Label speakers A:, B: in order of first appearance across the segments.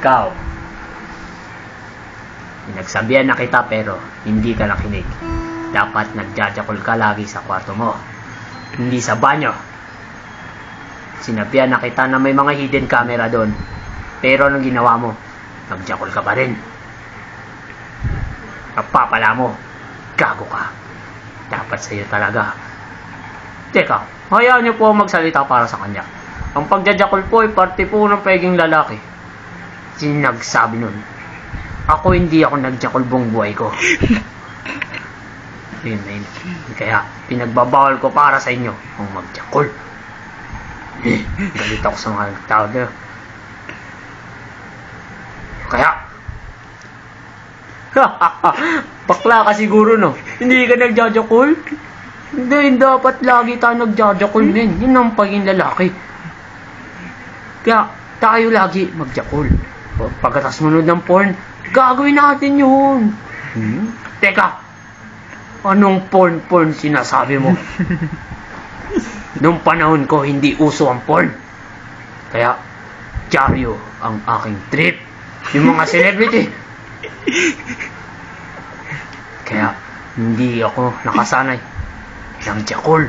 A: Ikaw, pinagsabihan na kita pero hindi ka nakinig. Dapat nagjajakol ka lagi sa kwarto mo, hindi sa banyo. Sinabihan na kita na may mga hidden camera doon, pero anong ginawa mo? Nagjakol ka pa rin. Kapapala mo, gago ka. Dapat sa'yo talaga. Teka, hayaan niyo po magsalita para sa kanya. Ang pagjajakol po ay parte po ng pagiging lalaki. Sinagsabi nun, ako hindi ako nagjakol buong buhay ko. Yun. Kaya pinagbabawal ko para sa inyo ang magjakol. Galit ako sa mga tao na. Kaya bakla ka siguro, no? Hindi ka nagjajakol? Hindi, dapat lagi tayo nagjajakol din. Yun ang pagiging lalaki. Kaya tayo lagi magjakol. Pagkatas manood ng porn, gagawin natin yun. Teka, anong porn sinasabi mo? Noong panahon ko, hindi uso ang porn. Kaya, dyaryo ang aking trip. Yung mga celebrity. Kaya, hindi ako nakasanay ng jakol.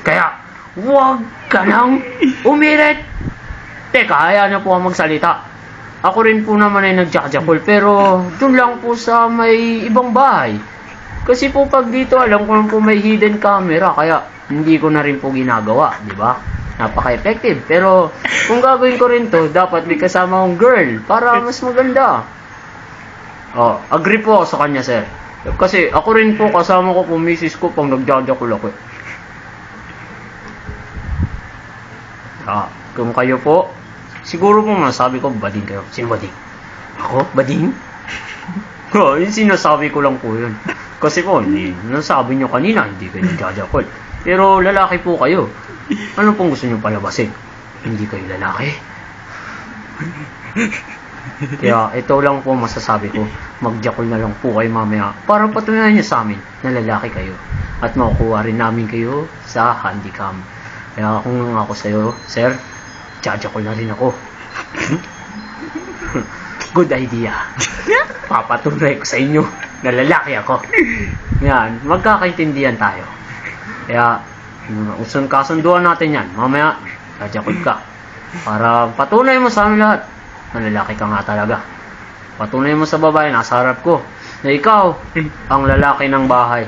A: Kaya, huwag ka nang umirit. Teka, hayaan na po ang magsalita. Ako rin po naman ay nagjakjakol, pero doon lang po sa may ibang bahay. Kasi po pag dito, alam ko lang po may hidden camera, kaya hindi ko na rin po ginagawa, di ba? Napaka-effective. Pero kung gagawin ko rin to, dapat may kasama akong girl para mas maganda. Oh, agree po ako sa kanya, sir. Kasi ako rin po, kasama ko po misis ko pang nagjajakol ako. Kung kayo po, siguro po masabi ko, bading kayo. Sino bading? Ako? Bading? Yung sinasabi ko lang po yun. Kasi po, nasabi nyo kanina, hindi kayo nagjajakol. Pero lalaki po kayo. Ano pong gusto nyo palabasin? Hindi kayo lalaki. Kaya ito lang po masasabi ko, magjakol na lang po kayo mamaya para patunayan nyo sa amin na lalaki kayo. At makukuha rin namin kayo sa handycam. Kaya kung ako sa'yo, sir, jajakol na rin ako. Good idea. Papatunay ko sa inyo na lalaki ako. Yan, magkakaintindihan tayo. Kaya, kasunduan natin yan. Mamaya, jajakol ka. Para patunay mo sa amin lahat na lalaki ka nga talaga. Patunay mo sa babae, nasa harap ko, na ikaw ang lalaki ng bahay.